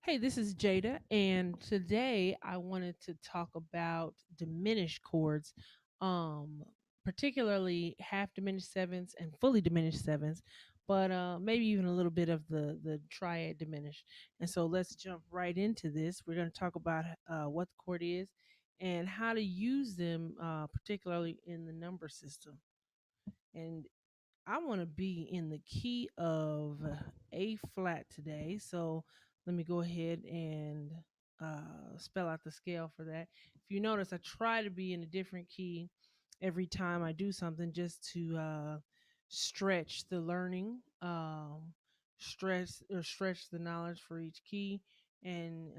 Hey, this is Jada, and today I wanted to talk about diminished chords, um, particularly half diminished sevenths and fully diminished sevenths, but maybe even a little bit of the triad diminished. And so let's jump right into this. We're going to talk about what the chord is and how to use them, particularly in the number system. And I want to be in the key of A flat today. So let me go ahead and spell out the scale for that. If you notice, I try to be in a different key every time I do something just to stretch the learning, stretch the knowledge for each key, and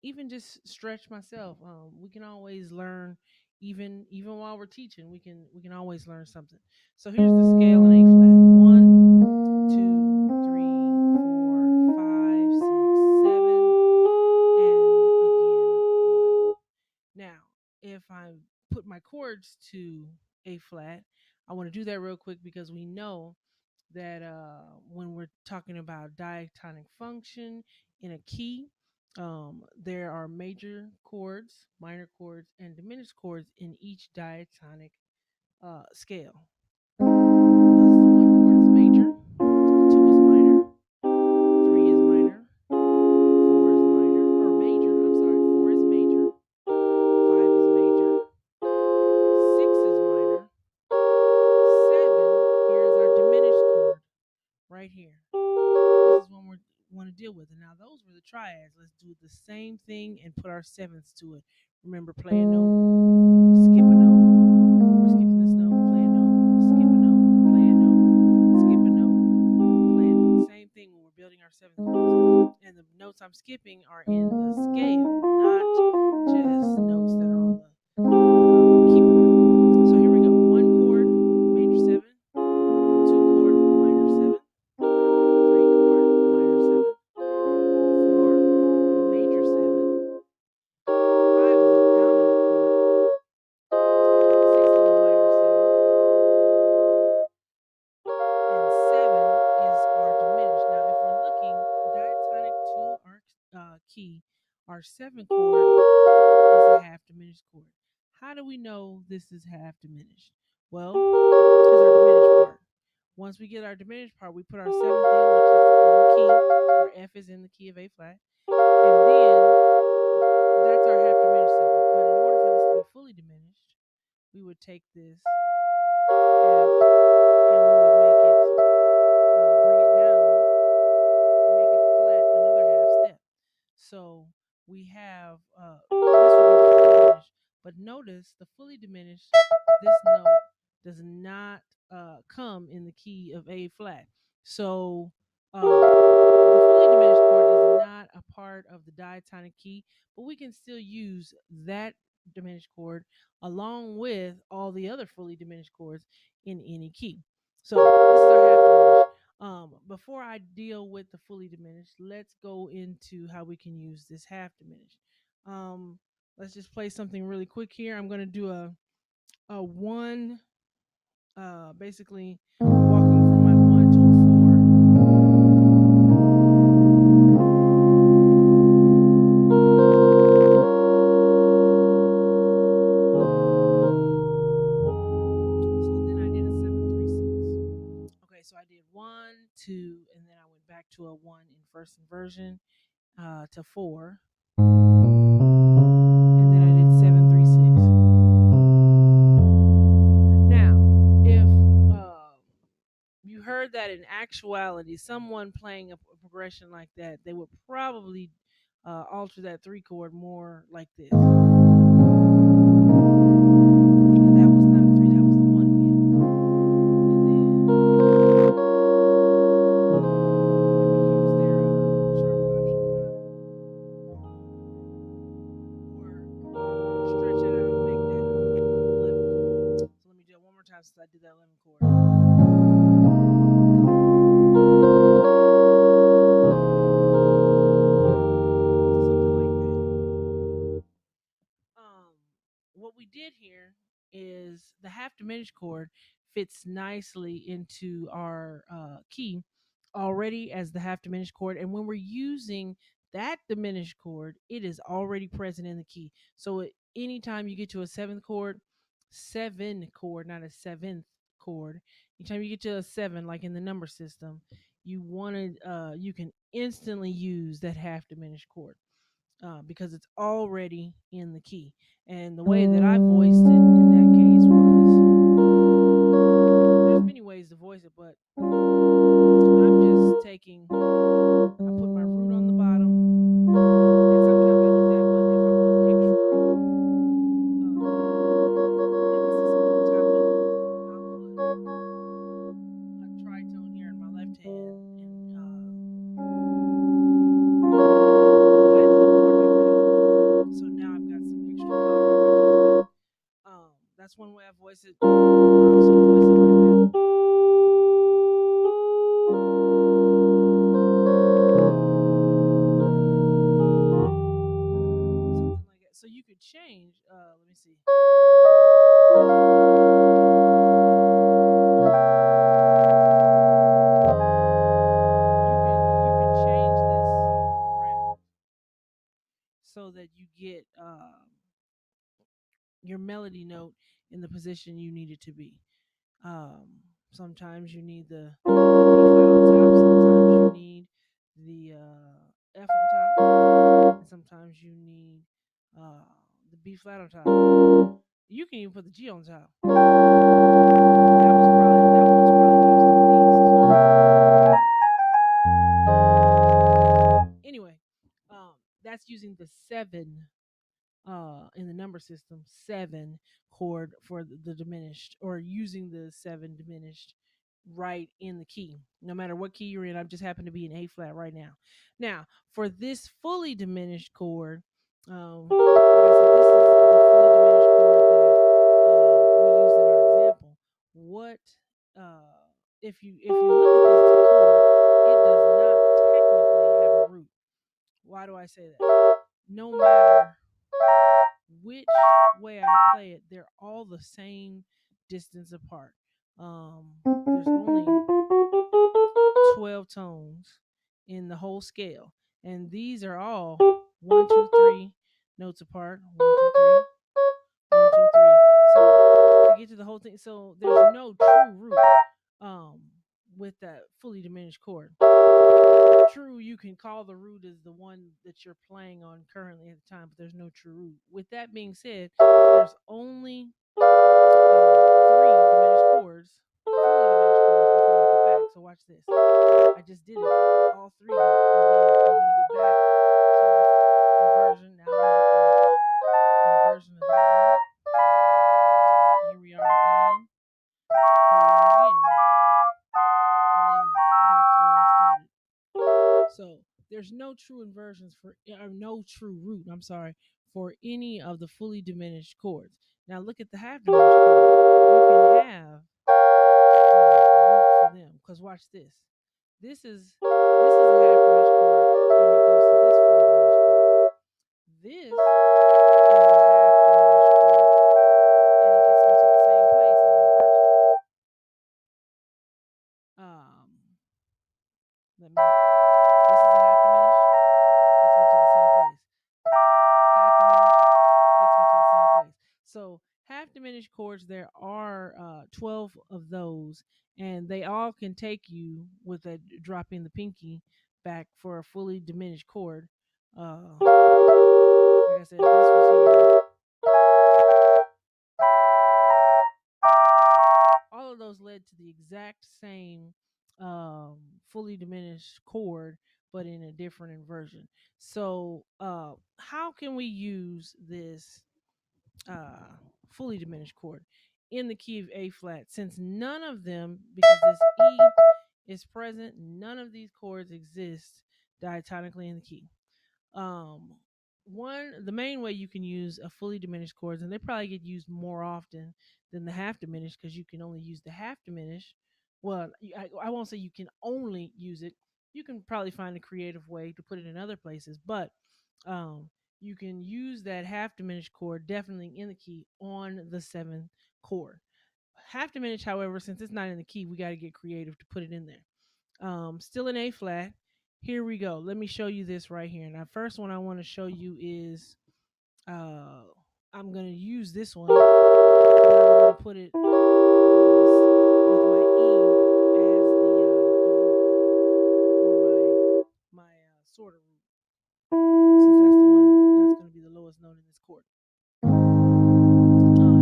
even just stretch myself. We can always learn, even while we're teaching. We can always learn something. So here's the scale in A flat. One, two, three, four, five, six, seven, and again one. Now, if I put my chords to A flat, I want to do that real quick because we know that when we're talking about diatonic function in a key, there are major chords, minor chords, and diminished chords in each diatonic scale. That's the one chord is major, two is minor, three is minor, four is minor, or major, I'm sorry, four is major, five is major, six is minor, seven, here's our diminished chord right here. This is one we want to deal with. And now those were the triads. Let's do the same thing and put our sevenths to it. Remember, play a note, skip a note. We're skipping this note, play a note, skip a note, play a note, skip a note, play a note. Same thing when we're building our seventh chords. And the notes I'm skipping are in the scale, not just notes that are on the keyboard. So here we go. One chord, major seven, two chord, minor seven, three chord, minor seven, four, major seven, five is a dominant chord, six is a minor seven, and seven is our diminished. Now, if we're looking diatonic to our key, our seventh chord is a half diminished chord. How do we know this is half diminished? Well, because our diminished part. Once we get our diminished part, we put our seventh in, which is in the key. Our F is in the key of A flat. And then that's our half diminished seventh. But in order for this to be fully diminished, we would take this F and we would make it, bring it down, make it flat another half step. So we have, this would be the fully diminished. But notice the fully diminished, this note does not come in the key of A flat. So the fully diminished chord is not a part of the diatonic key, but we can still use that diminished chord along with all the other fully diminished chords in any key. So this is our half diminished. Before I deal with the fully diminished, let's go into how we can use this half diminished. Um, let's just play something really quick here. I'm going to do a one, basically walking from my one to a four. So then I did a 7 3 6. Okay, so I did one, two, and then I went back to a one in first inversion, to four, and then I did 7 3 6. Now, if you heard that in actuality, someone playing a progression like that, they would probably alter that three chord more like this. And that was not a three, that was the one again. And then let me use their sharp 5 sharp 9, or stretch it out and make that 11 chord. So let me do it one more time since I did that 11 chord. Something like that. What we did here is the half diminished chord fits nicely into our key already as the half diminished chord. And when we're using That diminished chord, it is already present in the key. So anytime you get to a seventh chord, seven chord, not a seventh chord. Anytime you get to a seven, like in the number system, you can instantly use that half diminished chord because it's already in the key. And the way that I voiced it in that case was there's many ways to voice it, but I'm just taking I put my root on the bottom, and sometimes I do that. But if I want extra emphasis on that top note, I'll put a tritone here in my left hand and play the whole chord like that. So now I've got some extra color on my D flat. That's one way I voice it. I also voice it like that. Something like that. So you could change. Let me see. You can change this around so that you get your melody note in the position you need it to be. Sometimes you need the B flat on top. Sometimes you need the F on top, and sometimes you need uh, the B flat on top. You can even put the G on top. That one's probably used the least. Anyway, that's using the seven in the number system, seven chord for the diminished, or using the seven diminished right in the key. No matter what key you're in, I just happen to be in A flat right now. Now, for this fully diminished chord, like I said, this is the fully diminished chord that we used in our example. What if you look at this chord, it does not technically have a root. Why do I say that? No matter which way I play it, they're all the same distance apart. There's only 12 tones in the whole scale, and these are all 1, 2, 3 notes apart. 1, 2, 3, 1, 2, 3. So to get to the whole thing, so there's no true root um, with that fully diminished chord. True, you can call the root as the one that you're playing on currently at the time, but there's no true root. With that being said, there's only three diminished chords, fully diminished chords before you get back. So watch this. I just did it, all three, and then I'm gonna get back to my inversion. Now I'm at the inversion of that one. Here we are again. Here we are again. And then back to where I started. So there's no true inversions or no true root, I'm sorry, for any of the fully diminished chords. Now look at the half diminished chords. You can have root for them. Because watch this. This is a half diminished chord, and it goes to this fully diminished chord. This is a half diminished chord, and it gets me to the same place in an inversion. Um, let me. This is a half diminished, gets me to the same place. Half diminished gets me to the same place. So half diminished chords, there are 12 of those, and they all can take you with a dropping the pinky back for a fully diminished chord. Like I said, this was here. All of those led to the exact same fully diminished chord, but in a different inversion. So, how can we use this uh, fully diminished chord in the key of A flat, since none of them, because this E is present, none of these chords exist diatonically in the key. Um, the main way you can use a fully diminished chords, and they probably get used more often than the half diminished because you can only use the half diminished. Well, I won't say you can only use it. You can probably find a creative way to put it in other places, but um, you can use that half diminished chord definitely in the key on the seventh chord. Half diminished, however, since it's not in the key, we got to get creative to put it in there. Still in A flat. Here we go. Let me show you this right here. Now, first one I want to show you is uh, I'm gonna use this one, and I'm gonna put it on this with my E as the root, or my sort of root, since that's the one that's gonna be the lowest note in this chord.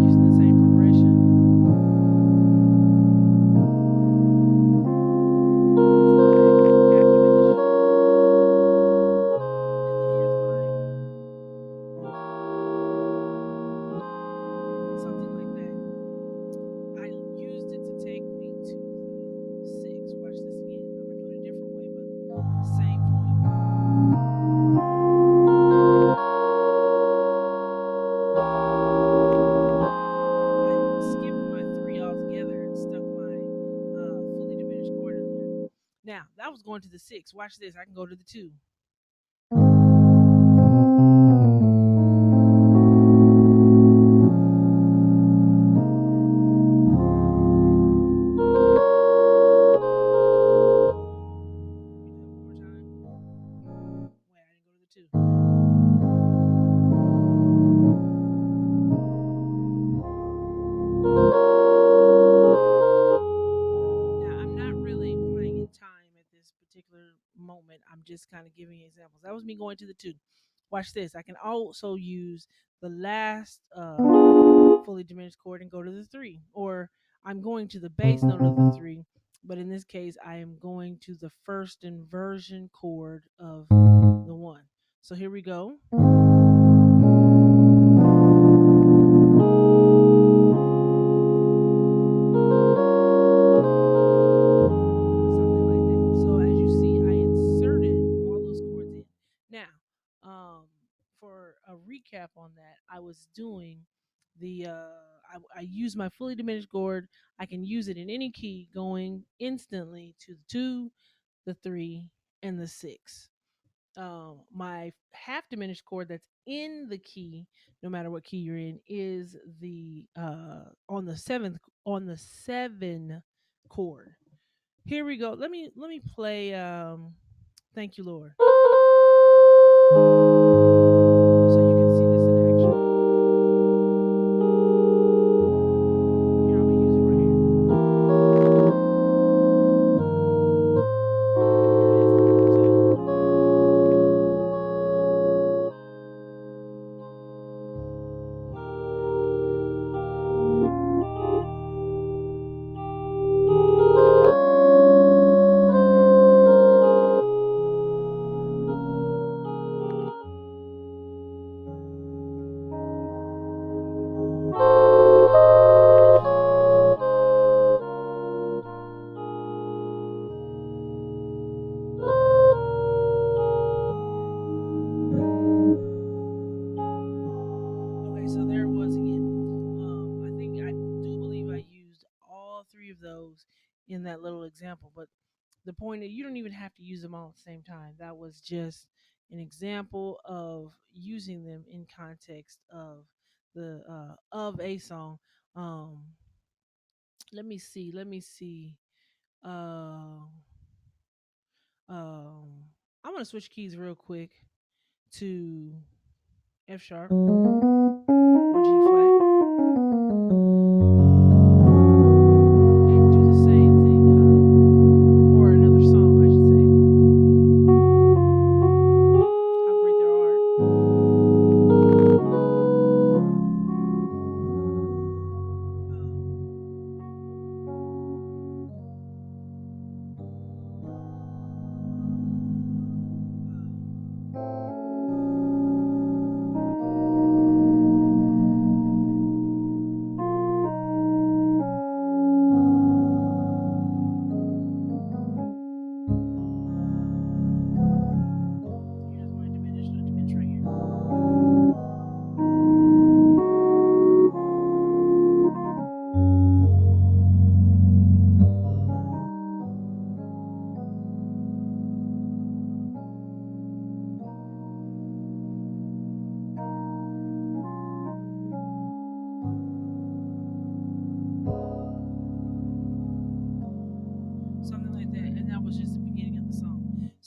Using the same progression. Something like that. I used it to take me to the six. Watch this again. I'm gonna do it a different way, but same point. I skipped my three altogether and stuck my fully diminished chord in there. Now that was going to the six. Watch this. I can go to the two. Let me do that one more time. Wait, I didn't go to the two. Now, I'm not really playing in time at this particular moment. I'm just kind of giving you examples. That was me going to the two. Watch this. I can also use the last fully diminished chord and go to the three. Or I'm going to the bass note of the three, but in this case, I am going to the first inversion chord of the one. So here we go. Something like that. So as you see, I inserted all those chords in. Now, for a recap on that, I was doing I use my fully diminished chord. I can use it in any key, going instantly to the two, the three, and the six. My half diminished chord that's in the key, no matter what key you're in, is the on the seven chord. Here we go. Let me play Thank You Lord. So you can see this in action. Here, I'm gonna use it right here. Okay, so there it was again. I do believe I used all three of those in that little example, but the point is you don't even have to use them all at the same time. That was just an example of using them in context of a song. Um, let me see. Let me see. Uh, um, I'm gonna switch keys real quick to F sharp or G flat and do the same thing, or another song, I should say. How great there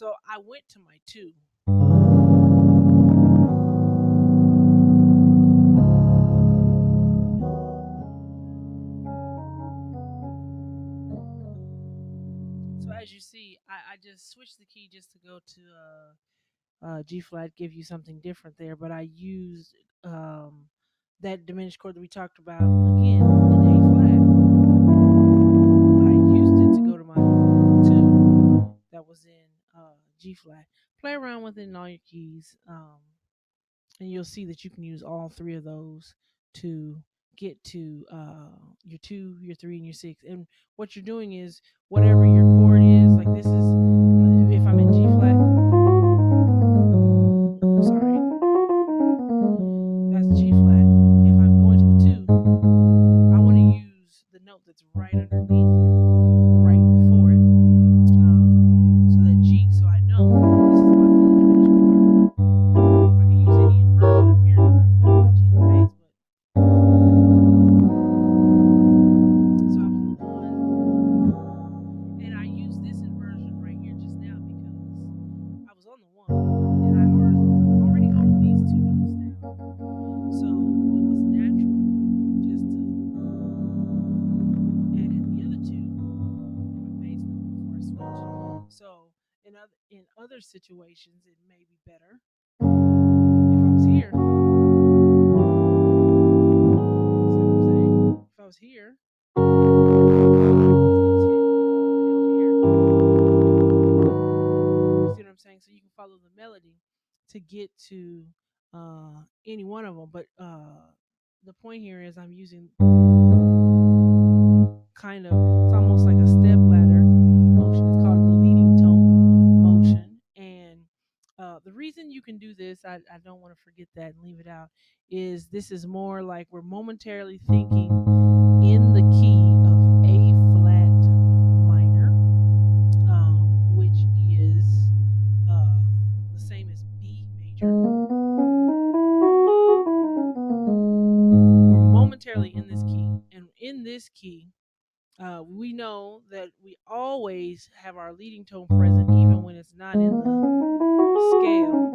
So I went to my two. So as you see, I just switched the key just to go to G flat, give you something different there. But I used that diminished chord that we talked about again in A flat, but I used it to go to my two that was in G flat. Play around with it in all your keys, and you'll see that you can use all three of those to get to your two, your three, and your six. And what you're doing is whatever your chord is, like this is if I'm in G flat, sorry, that's G flat. If I'm going to the two, I want to use the note that's right underneath it, right before it, so that G, so I know this is my fully diminished chord. I can use any inversion up here because I've got my G in the bass, but so I was on the one, and I used this inversion right here just now because I was on the one, and I already owned these two notes now, so it was natural just to add in the other two on my bass note before I switch. So in other situations, it may be better if I was here. See what I'm saying? If I was here, these notes held here. You see what I'm saying? So you can follow the melody to get to any one of them. But the point here is I'm using kind of, it's almost like a step ladder motion. It's called the leading tone motion. And the reason you can do this, I don't want to forget that and leave it out, is this is more like we're momentarily thinking in the key of A flat minor, which is the same as B major. We're momentarily in this key. And in this key, we know that we always have our leading tone present, even when it's not in the scale.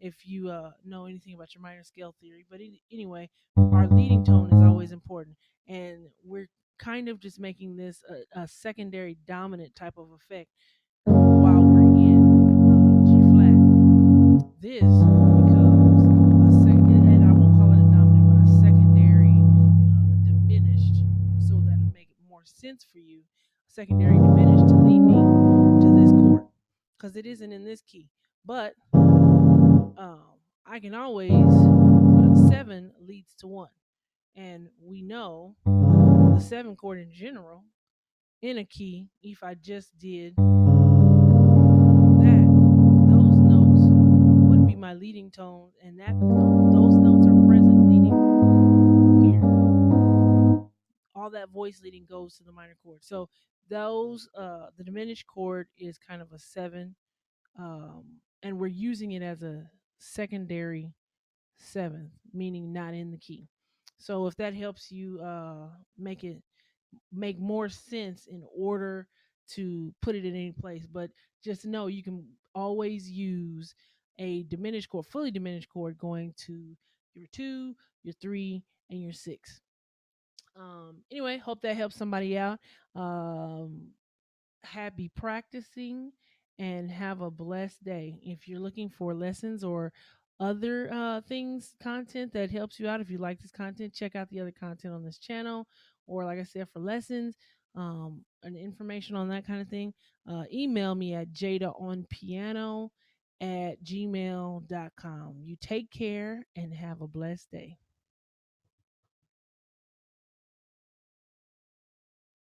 If you know anything about your minor scale theory, but anyway, our leading tone is always important, and we're kind of just making this a secondary dominant type of effect while we're in G flat. This becomes a second, and I won't call it a dominant, but a secondary diminished, so that'll make it more sense for you. Secondary diminished to lead me to this chord because it isn't in this key, but I can always seven leads to one, and we know the seven chord in general in a key. If I just did that, those notes would be my leading tone, and those notes are present leading here. All that voice leading goes to the minor chord. So those the diminished chord is kind of a seven, and we're using it as a secondary seventh, meaning not in the key. So if that helps you make it make more sense in order to put it in any place, but just know you can always use a diminished chord, fully diminished chord, going to your two, your three, and your six. Anyway, hope that helps somebody out. Um, Happy practicing and have a blessed day. If you're looking for lessons or other things, content that helps you out, if you like this content, check out the other content on this channel. Or, like I said, for lessons and information on that kind of thing, email me at jadaonpiano at gmail.com. You take care and have a blessed day.